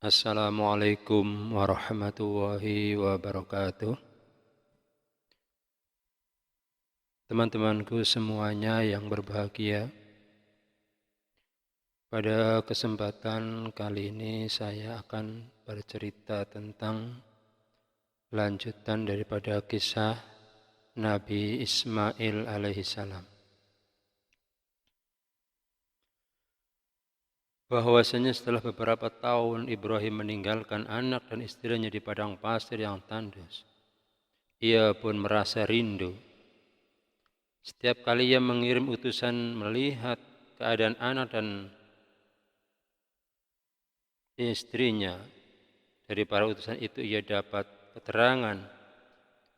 Assalamualaikum warahmatullahi wabarakatuh. Teman-temanku semuanya yang berbahagia, pada kesempatan kali ini saya akan bercerita tentang lanjutan daripada kisah Nabi Ismail alaihissalam. Bahwasanya setelah beberapa tahun Ibrahim meninggalkan anak dan istrinya di padang pasir yang tandus, ia pun merasa rindu. Setiap kali ia mengirim utusan melihat keadaan anak dan istrinya, dari para utusan itu ia dapat keterangan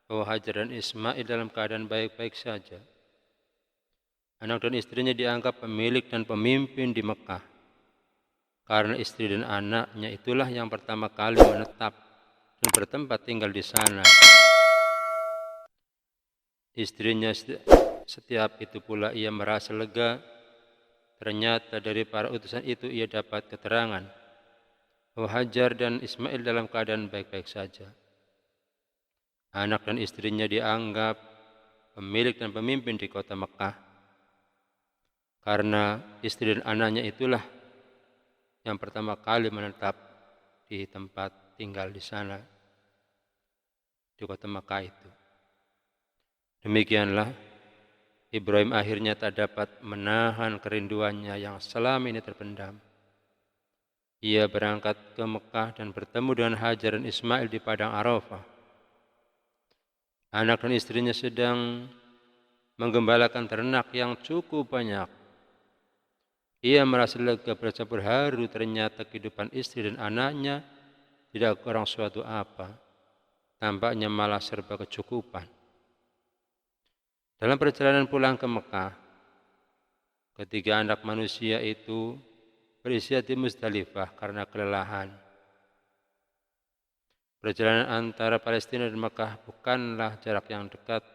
bahwa Hajar dan Ismail dalam keadaan baik-baik saja. Anak dan istrinya dianggap pemilik dan pemimpin di Mekah, karena istri dan anaknya itulah yang pertama kali menetap dan bertempat tinggal di sana. Istrinya setiap itu pula ia merasa lega. Ternyata dari para utusan itu ia dapat keterangan bahwa Hajar dan Ismail dalam keadaan baik-baik saja. Anak dan istrinya dianggap pemilik dan pemimpin di kota Mekah, karena istri dan anaknya itulah yang pertama kali menetap di tempat tinggal di sana, di kota Mekah itu. Demikianlah Ibrahim akhirnya tak dapat menahan kerinduannya yang selama ini terpendam. Ia berangkat ke Mekah dan bertemu dengan Hajar dan Ismail di padang Arafah. Anak dan istrinya sedang menggembalakan ternak yang cukup banyak. Ia merasa lega bercampur haru, ternyata kehidupan istri dan anaknya tidak kurang suatu apa. Tampaknya malah serba kecukupan. Dalam perjalanan pulang ke Mekah, ketiga anak manusia itu beristirahat di Muzdalifah karena kelelahan. Perjalanan antara Palestina dan Mekah bukanlah jarak yang dekat,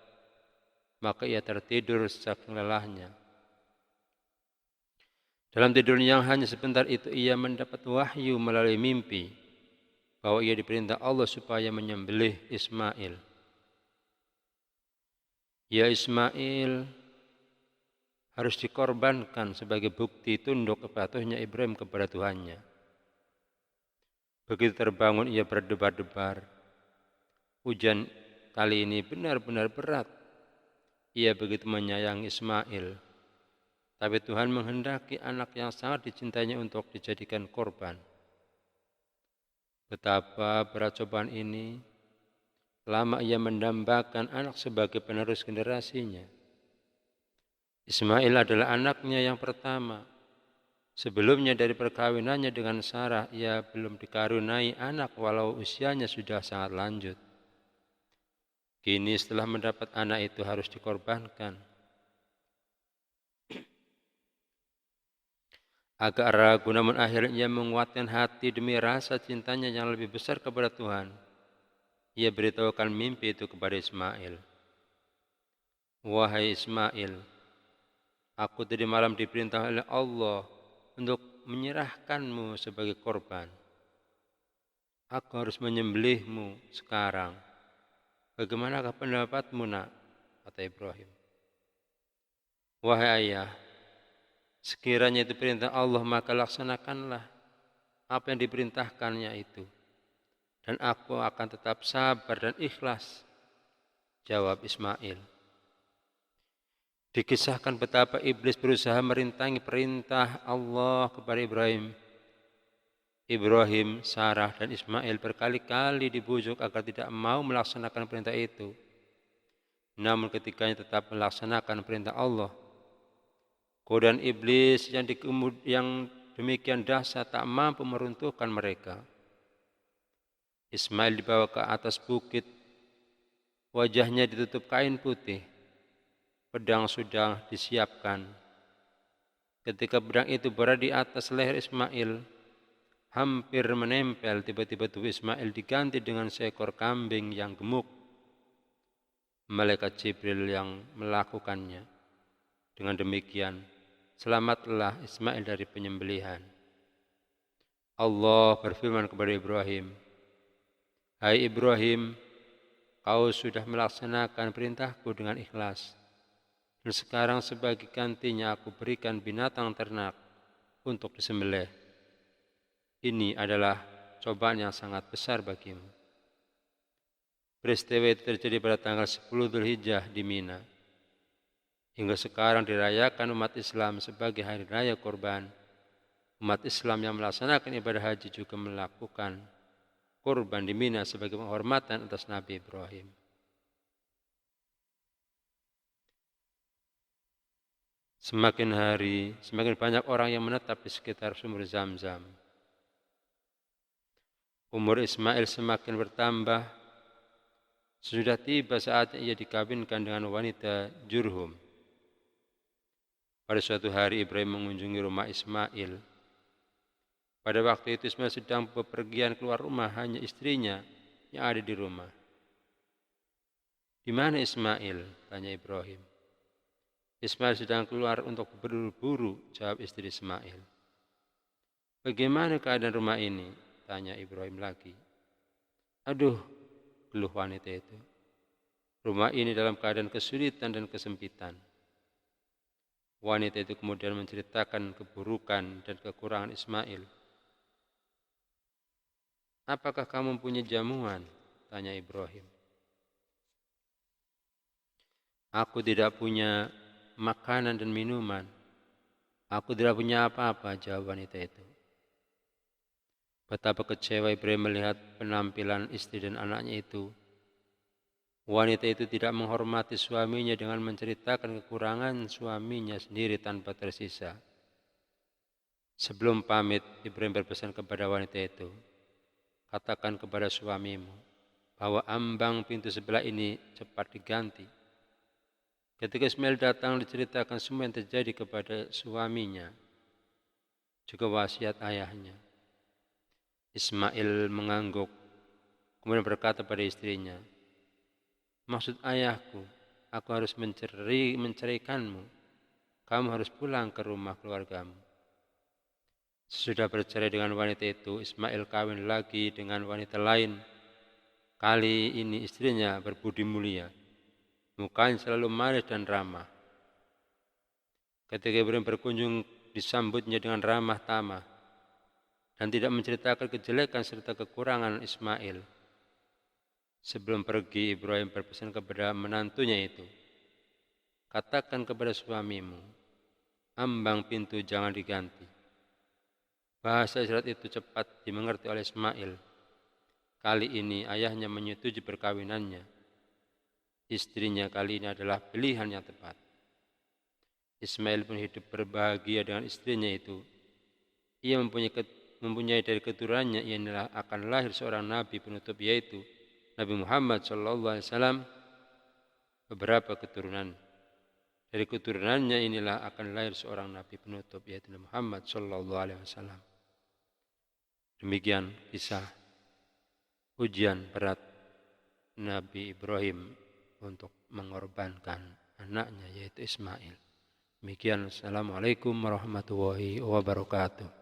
maka ia tertidur saking lelahnya. Dalam tidurnya yang hanya sebentar itu ia mendapat wahyu melalui mimpi bahwa ia diperintah Allah supaya menyembelih Ismail. Ya Ismail harus dikorbankan sebagai bukti tunduk kepatuhnya Ibrahim kepada Tuhannya. Begitu terbangun ia berdebar-debar. Hujan kali ini benar-benar berat. Ia begitu menyayangi Ismail. Tapi Tuhan menghendaki anak yang sangat dicintainya untuk dijadikan korban. Betapa berat cobaan ini. Lama ia mendambakan anak sebagai penerus generasinya. Ismail adalah anaknya yang pertama. Sebelumnya dari perkawinannya dengan Sarah, ia belum dikaruniai anak walau usianya sudah sangat lanjut. Kini setelah mendapat anak itu harus dikorbankan. Agak ragu namun akhirnya ia menguatkan hati demi rasa cintanya yang lebih besar kepada Tuhan. Ia beritahukan mimpi itu kepada Ismail. Wahai Ismail, aku tadi malam diperintah oleh Allah untuk menyerahkanmu sebagai korban. Aku harus menyembelihmu sekarang. Bagaimanakah pendapatmu, nak? Kata Ibrahim. Wahai ayah, sekiranya itu perintah Allah, maka laksanakanlah apa yang diperintahkannya itu. Dan aku akan tetap sabar dan ikhlas, jawab Ismail. Dikisahkan betapa iblis berusaha merintangi perintah Allah kepada Ibrahim. Ibrahim, Sarah, dan Ismail berkali-kali dibujuk agar tidak mau melaksanakan perintah itu. Namun ketiganya tetap melaksanakan perintah Allah. Godaan iblis yang demikian dahsyat tak mampu meruntuhkan mereka. Ismail dibawa ke atas bukit, wajahnya ditutup kain putih, pedang sudah disiapkan. Ketika pedang itu berada di atas leher Ismail, hampir menempel, tiba-tiba tubuh Ismail diganti dengan seekor kambing yang gemuk. Malaikat Jibril yang melakukannya. Dengan demikian, selamatlah Ismail dari penyembelihan. Allah berfirman kepada Ibrahim, "Hai Ibrahim, kau sudah melaksanakan perintahku dengan ikhlas. Dan sekarang sebagai gantinya aku berikan binatang ternak untuk disembelih. Ini adalah cobaan yang sangat besar bagimu." Peristiwa itu terjadi pada tanggal 10 Dzulhijjah di Mina. Hingga sekarang dirayakan umat Islam sebagai hari raya kurban. Umat Islam yang melaksanakan ibadah haji juga melakukan kurban di Mina sebagai penghormatan atas Nabi Ibrahim. Semakin hari, semakin banyak orang yang menetap di sekitar sumur Zam-Zam. Umur Ismail semakin bertambah. Sudah tiba saatnya ia dikawinkan dengan wanita Jurhum. Pada suatu hari Ibrahim mengunjungi rumah Ismail. Pada waktu itu Ismail sedang bepergian keluar rumah, hanya istrinya yang ada di rumah. "Di mana Ismail?" tanya Ibrahim. "Ismail sedang keluar untuk berburu-buru," jawab istri Ismail. "Bagaimana keadaan rumah ini?" tanya Ibrahim lagi. "Aduh," keluh wanita itu, "rumah ini dalam keadaan kesulitan dan kesempitan." Wanita itu kemudian menceritakan keburukan dan kekurangan Ismail. "Apakah kamu punya jamuan?" tanya Ibrahim. "Aku tidak punya makanan dan minuman. Aku tidak punya apa-apa," jawab wanita itu. Betapa kecewa Ibrahim melihat penampilan istri dan anaknya itu. Wanita itu tidak menghormati suaminya dengan menceritakan kekurangan suaminya sendiri tanpa tersisa. Sebelum pamit, Ibrahim berpesan kepada wanita itu, "Katakan kepada suamimu bahwa ambang pintu sebelah ini cepat diganti." Ketika Ismail datang, diceritakan semua yang terjadi kepada suaminya, juga wasiat ayahnya. Ismail mengangguk, kemudian berkata pada istrinya, "Maksud ayahku, aku harus menceraikanmu. Kamu harus pulang ke rumah keluargamu." Sesudah bercerai dengan wanita itu, Ismail kawin lagi dengan wanita lain. Kali ini istrinya berbudi mulia. Mukanya selalu manis dan ramah. Ketika Ibrahim berkunjung, disambutnya dengan ramah tamah dan tidak menceritakan kejelekan serta kekurangan Ismail. Sebelum pergi, Ibrahim berpesan kepada menantunya itu, "Katakan kepada suamimu, ambang pintu jangan diganti." Bahasa isyarat itu cepat dimengerti oleh Ismail. Kali ini ayahnya menyetujui perkawinannya. Istrinya kali ini adalah pilihan yang tepat. Ismail pun hidup berbahagia dengan istrinya itu. Ia mempunyai dari keturunannya inilah akan lahir seorang nabi penutup, yaitu Nabi Muhammad SAW, beberapa keturunan. Dari keturunannya inilah akan lahir seorang nabi penutup, yaitu Nabi Muhammad SAW. Demikian kisah ujian berat Nabi Ibrahim untuk mengorbankan anaknya yaitu Ismail. Demikian, Assalamualaikum warahmatullahi wabarakatuh.